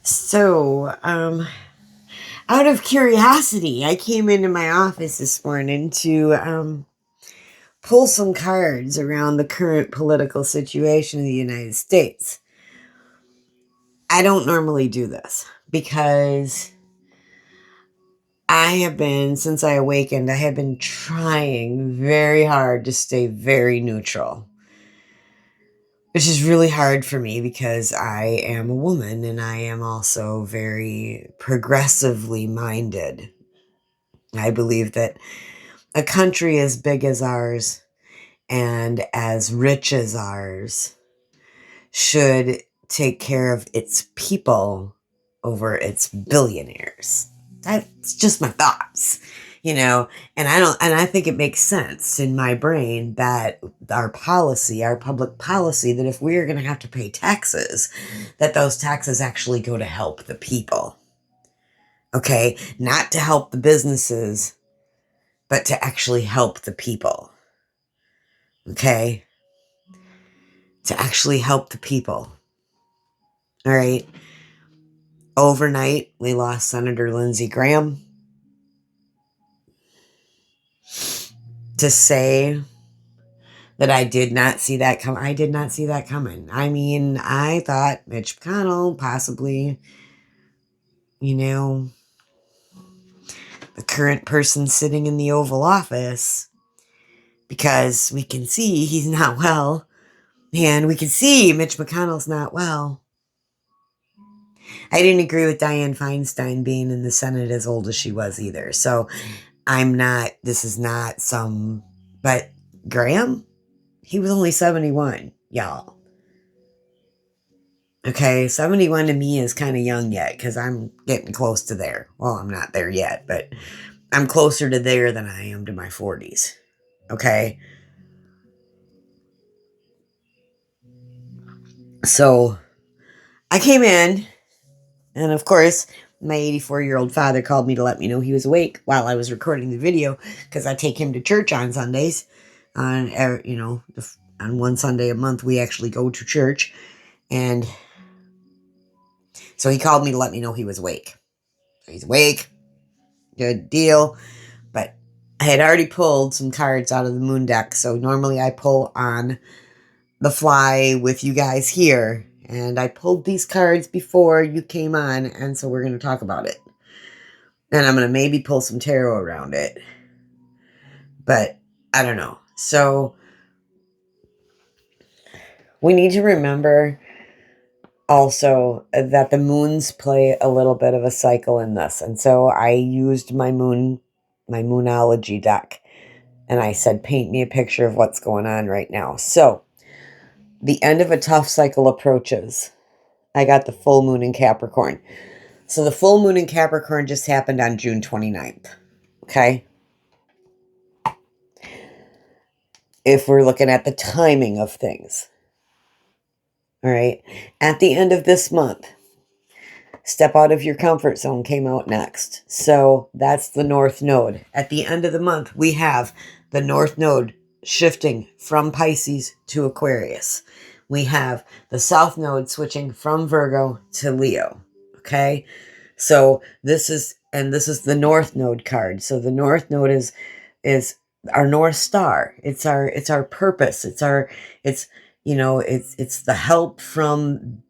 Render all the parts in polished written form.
So, out of curiosity, I came into my office this morning to pull some cards around the current political situation in the United States. I don't normally do this because since I awakened, I have been trying very hard to stay very neutral, which is really hard for me because I am a woman and I am also very progressively minded. I believe that a country as big as ours and as rich as ours should take care of its people over its billionaires. That's just my thoughts, and I think it makes sense in my brain that our policy, our public policy, that if we're going to have to pay taxes, that those taxes actually go to help the people. Okay? Not to help the businesses, but to actually help the people. Okay? To actually help the people. All right? Overnight, we lost Senator Lindsey Graham. To say that I did not see that come, I did not see that coming. I mean, I thought Mitch McConnell possibly, the current person sitting in the Oval Office, because we can see he's not well, and we can see Mitch McConnell's not well. I didn't agree with Dianne Feinstein being in the Senate as old as she was either. So this is not but Graham, he was only 71, y'all. Okay, 71 to me is kind of young yet because I'm getting close to there. Well, I'm not there yet, but I'm closer to there than I am to my 40s. Okay? So I came in, and of course, my 84-year-old father called me to let me know he was awake while I was recording the video because I take him to church on Sundays. On one Sunday a month, we actually go to church. And so he called me to let me know he was awake. So he's awake. Good deal. But I had already pulled some cards out of the moon deck. So normally I pull on the fly with you guys here. And I pulled these cards before you came on. And so we're going to talk about it. And I'm going to maybe pull some tarot around it. But I don't know. So we need to remember also that the moons play a little bit of a cycle in this. And so I used my moonology deck, and I said, paint me a picture of what's going on right now. So the end of a tough cycle approaches. I got the full moon in Capricorn. So the full moon in Capricorn just happened on June 29th. Okay? If we're looking at the timing of things. All right? At the end of this month, Step Out of Your Comfort Zone came out next. So that's the North Node. At the end of the month, we have the North Node shifting from Pisces to Aquarius. We have the South Node switching from Virgo to Leo. Okay? So this is the North Node card. So the North Node is our North Star. It's our purpose. It's the help from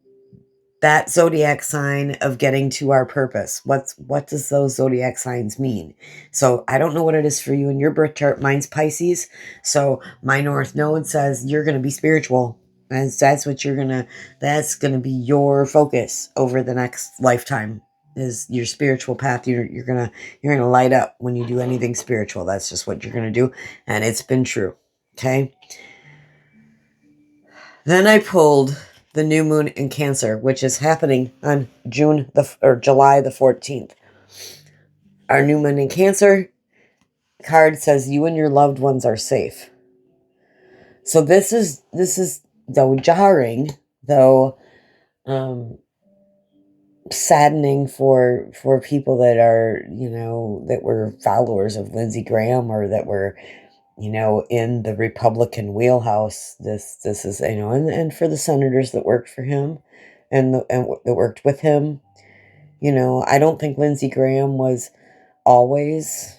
that zodiac sign of getting to our purpose. What does those zodiac signs mean? So I don't know what it is for you in your birth chart. Mine's Pisces. So my North Node says you're going to be spiritual. And that's going to be your focus over the next lifetime, is your spiritual path. You're going to light up when you do anything spiritual. That's just what you're going to do. And it's been true. Okay. Then I pulled the new moon in Cancer, which is happening on July the 14th. Our new moon in Cancer card says you and your loved ones are safe. So this is though jarring, though saddening for people that are, that were followers of Lindsey Graham, or that were, in the Republican wheelhouse. This is, and for the senators that worked for him and that worked with him, I don't think Lindsey Graham was always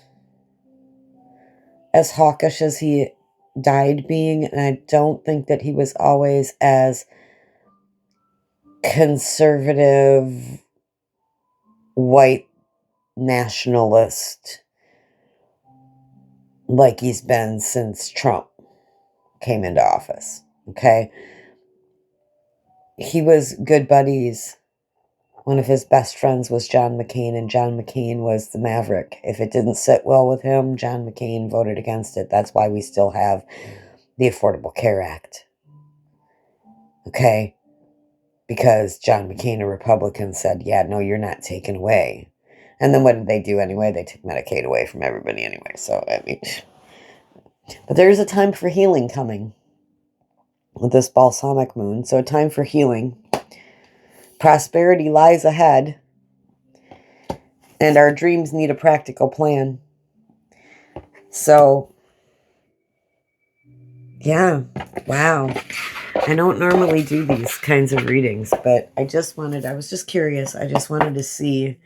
as hawkish as he died being, and I don't think that he was always as conservative, white nationalist like he's been since Trump came into office. Okay? He was good buddies. One of his best friends was John McCain, and John McCain was the maverick. If it didn't sit well with him, John McCain voted against it. That's why we still have the Affordable Care Act. Okay? Because John McCain, a Republican, said, yeah, no, you're not taken away. And then what did they do anyway? They took Medicaid away from everybody anyway. So, I mean, but there is a time for healing coming with this balsamic moon. So a time for healing. Prosperity lies ahead. And our dreams need a practical plan. So, yeah, wow. I don't normally do these kinds of readings, but I was just curious. I just wanted to see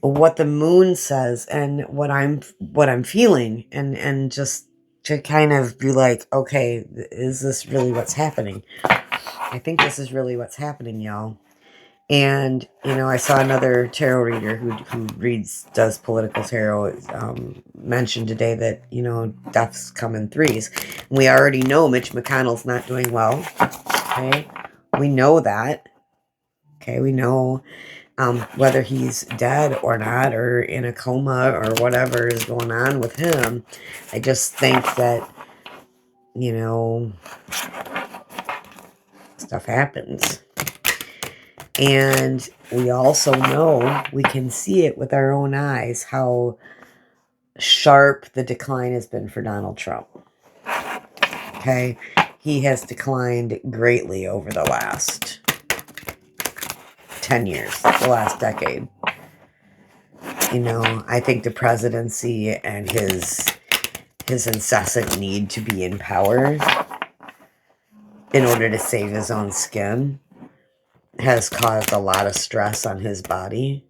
what the moon says and what I'm feeling, and just to kind of be like, okay, is this really what's happening? I think this is really what's happening, y'all. And, I saw another tarot reader who does political tarot, mentioned today that, deaths come in threes. And we already know Mitch McConnell's not doing well. Okay. We know that. Okay. We know, whether he's dead or not, or in a coma or whatever is going on with him. I just think that, stuff happens. And we also know, we can see it with our own eyes, how sharp the decline has been for Donald Trump. Okay? He has declined greatly over the last 10 years, the last decade. I think the presidency and his incessant need to be in power in order to save his own skin has caused a lot of stress on his body.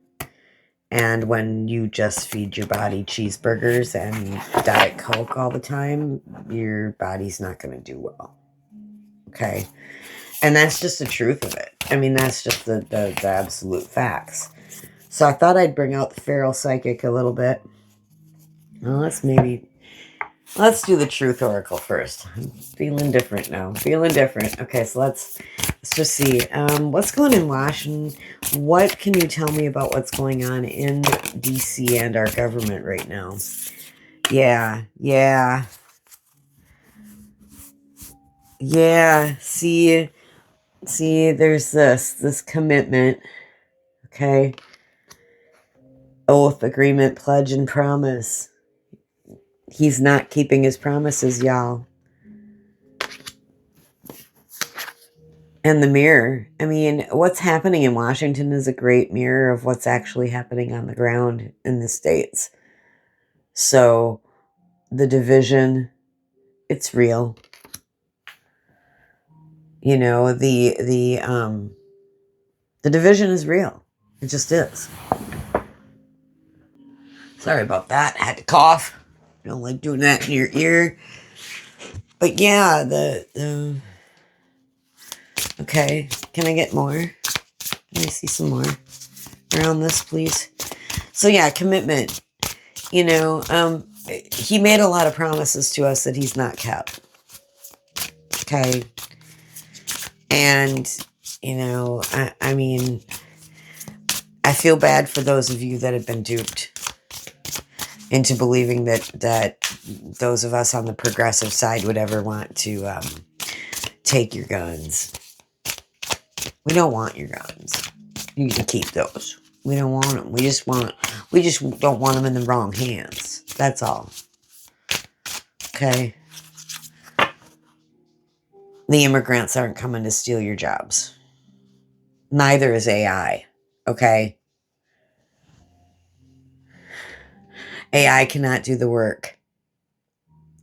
And when you just feed your body cheeseburgers and Diet Coke all the time, your body's not going to do well. Okay? And that's just the truth of it. I mean, that's just the absolute facts. So I thought I'd bring out the feral psychic a little bit. Well, let's do the truth oracle first. I'm feeling different now. Feeling different. Okay, so let's just see. What's going on in Washington? What can you tell me about what's going on in DC and our government right now? Yeah. See, there's this commitment. Okay. Oath, agreement, pledge, and promise. He's not keeping his promises, y'all. And the mirror. I mean, what's happening in Washington is a great mirror of what's actually happening on the ground in the States. So, the division, it's real. The division is real. It just is. Sorry about that. I had to cough. I don't like doing that in your ear. But yeah, okay. Can I get more? Can I see some more around this, please? So yeah, commitment. He made a lot of promises to us that he's not kept. Okay. And, I mean, I feel bad for those of you that have been duped into believing that those of us on the progressive side would ever want to take your guns. We don't want your guns. You can keep those. We don't want them. We just don't want them in the wrong hands. That's all. Okay? The immigrants aren't coming to steal your jobs. Neither is AI. Okay? AI cannot do the work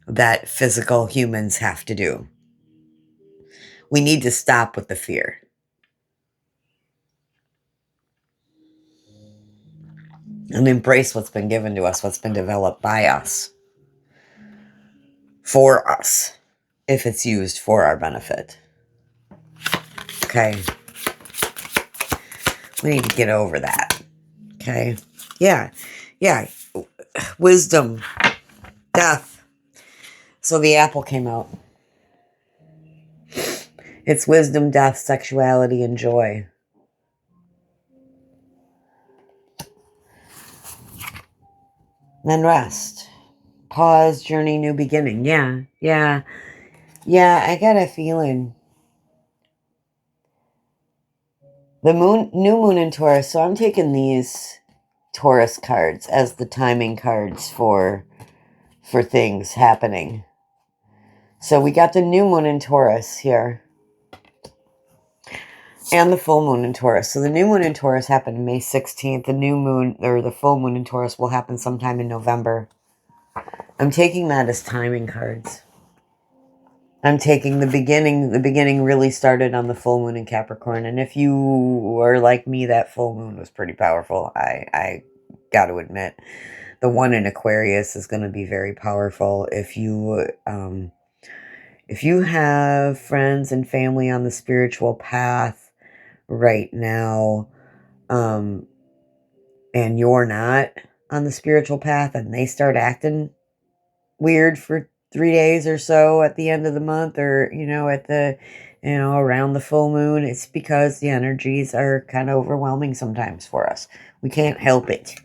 that physical humans have to do. We need to stop with the fear. and embrace what's been given to us, what's been developed by us, for us, if it's used for our benefit. Okay. We need to get over that. Okay. Yeah. Yeah. Wisdom. Death. So the apple came out. It's wisdom, death, sexuality, and joy. Then rest. Pause, journey, new beginning. Yeah. Yeah. Yeah. I got a feeling. The new moon in Taurus. So I'm taking these Taurus cards as the timing cards for things happening. So we got the new moon in Taurus here. And the full moon in Taurus. So the new moon in Taurus happened May 16th. The new moon, or the full moon in Taurus, will happen sometime in November. I'm taking that as timing cards. I'm taking the beginning. The beginning really started on the full moon in Capricorn. And if you are like me, that full moon was pretty powerful. I got to admit. The one in Aquarius is going to be very powerful. If you have friends and family on the spiritual path right now, and you're not on the spiritual path, and they start acting weird for 3 days or so at the end of the month, or at the around the full moon, it's because the energies are kind of overwhelming sometimes for us. We can't help it.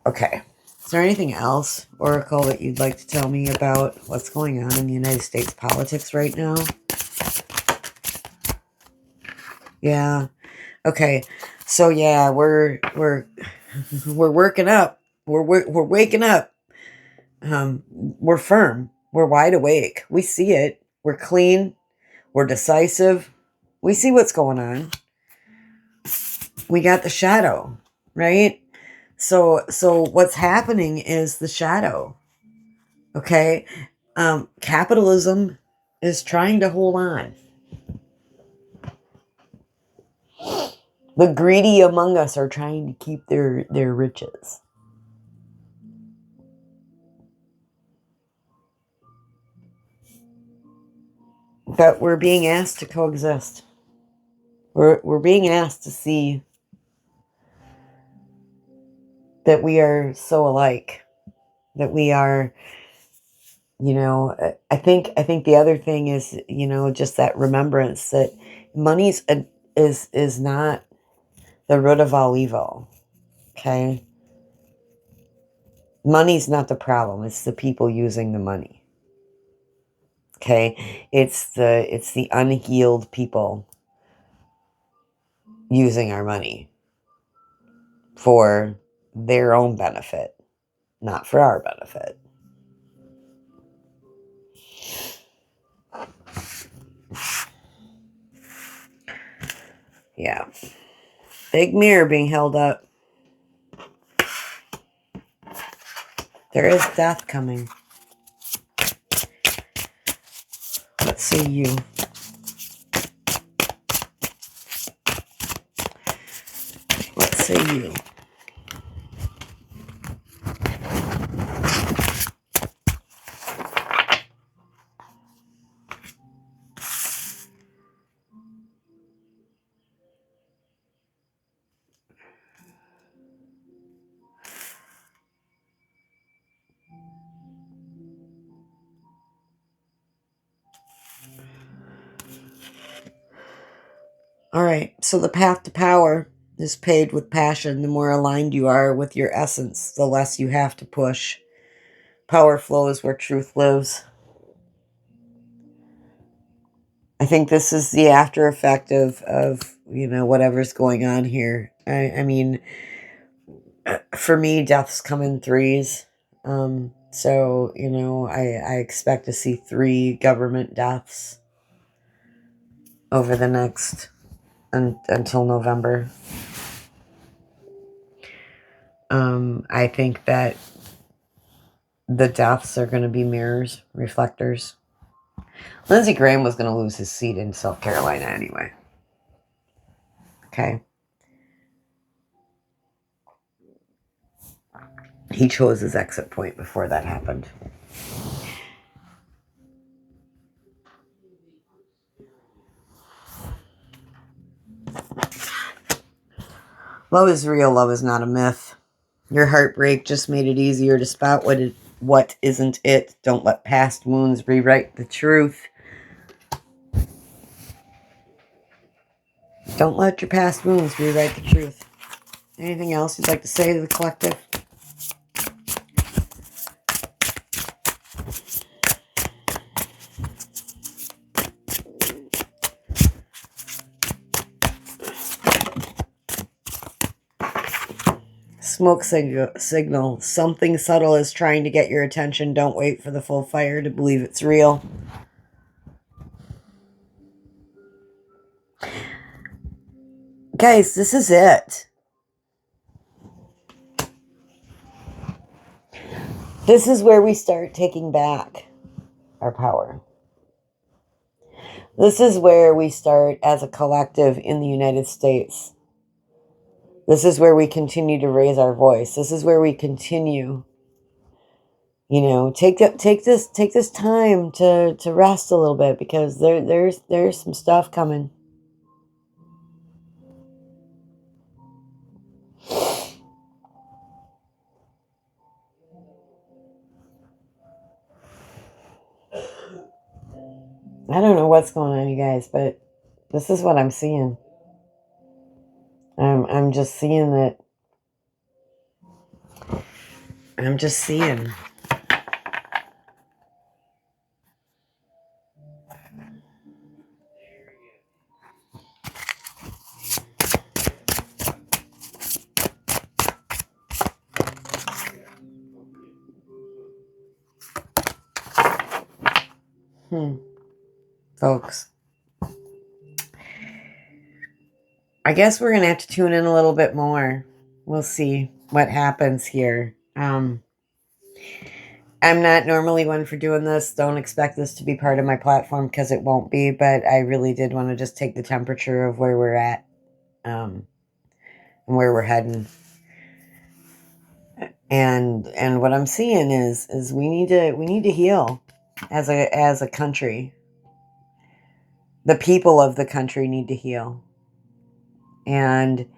Okay. Is there anything else, Oracle, that you'd like to tell me about what's going on in the United States politics right now? Yeah. Okay. So yeah, we're working up. We're waking up. We're firm. We're wide awake. We see it. We're clean. We're decisive. We see what's going on. We got the shadow, right? So what's happening is the shadow. Okay? Capitalism is trying to hold on. The greedy among us are trying to keep their riches. But we're being asked to coexist. We're being asked to see that we are so alike. That we are, I think the other thing is, just that remembrance that money's is not the root of all evil. Okay? Money's not the problem. It's the people using the money. Okay? It's the unhealed people using our money for their own benefit, not for our benefit. Yeah. Big mirror being held up. There is death coming. Let's see you. Let's see you. All right, so the path to power is paved with passion. The more aligned you are with your essence, the less you have to push. Power flows where truth lives. I think this is the after effect of whatever's going on here. I mean, for me, deaths come in threes. So, I expect to see 3 government deaths over the next until November. I think that the deaths are going to be mirrors, reflectors. Lindsey Graham was going to lose his seat in South Carolina anyway. Okay. He chose his exit point before that happened. Love is real. Love is not a myth. Your heartbreak just made it easier to spot what isn't it. Don't let past wounds rewrite the truth. Don't let your past wounds rewrite the truth. Anything else you'd like to say to the collective? Smoke signal. Something subtle is trying to get your attention. Don't wait for the full fire to believe it's real. Guys, this is it. This is where we start taking back our power. This is where we start as a collective in the United States. This is where we continue to raise our voice. This is where we continue, take this time to rest a little bit, because there's some stuff coming. I don't know what's going on, you guys, but this is what I'm seeing. I'm just seeing that. I'm just seeing. Folks, I guess we're going to have to tune in a little bit more. We'll see what happens here. I'm not normally one for doing this. Don't expect this to be part of my platform, because it won't be. But I really did want to just take the temperature of where we're at, and where we're heading. And what I'm seeing is we need to heal as a country. The people of the country need to heal. And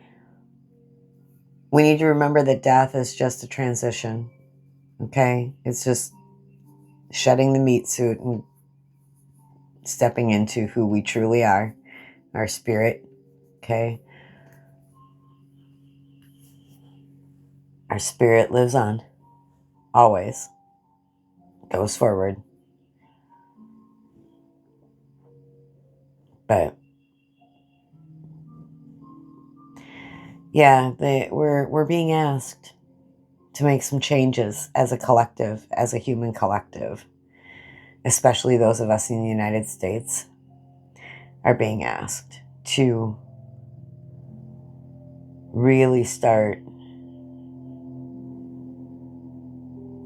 we need to remember that death is just a transition. Okay? It's just shedding the meat suit and stepping into who we truly are, our spirit. Okay? Our spirit lives on, always, goes forward. But yeah, we're being asked to make some changes as a collective, as a human collective. Especially those of us in the United States are being asked to really start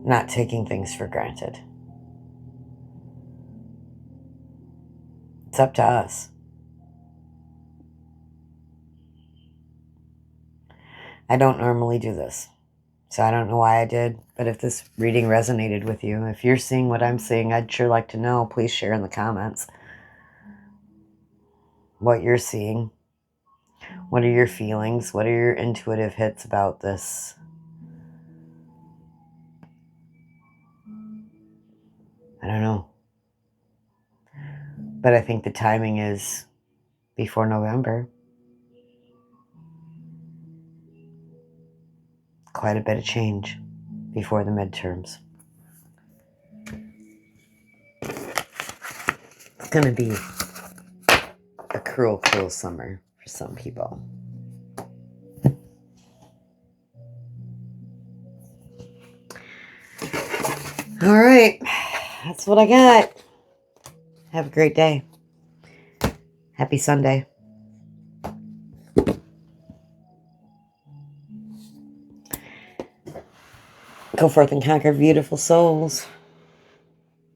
not taking things for granted. It's up to us. I don't normally do this, so I don't know why I did, but if this reading resonated with you, if you're seeing what I'm seeing, I'd sure like to know. Please share in the comments what you're seeing. What are your feelings? What are your intuitive hits about this? I don't know. But I think the timing is before November. Quite a bit of change before the midterms. It's going to be a cruel, cruel summer for some people. All right. That's what I got. Have a great day. Happy Sunday. Go forth and conquer, beautiful souls.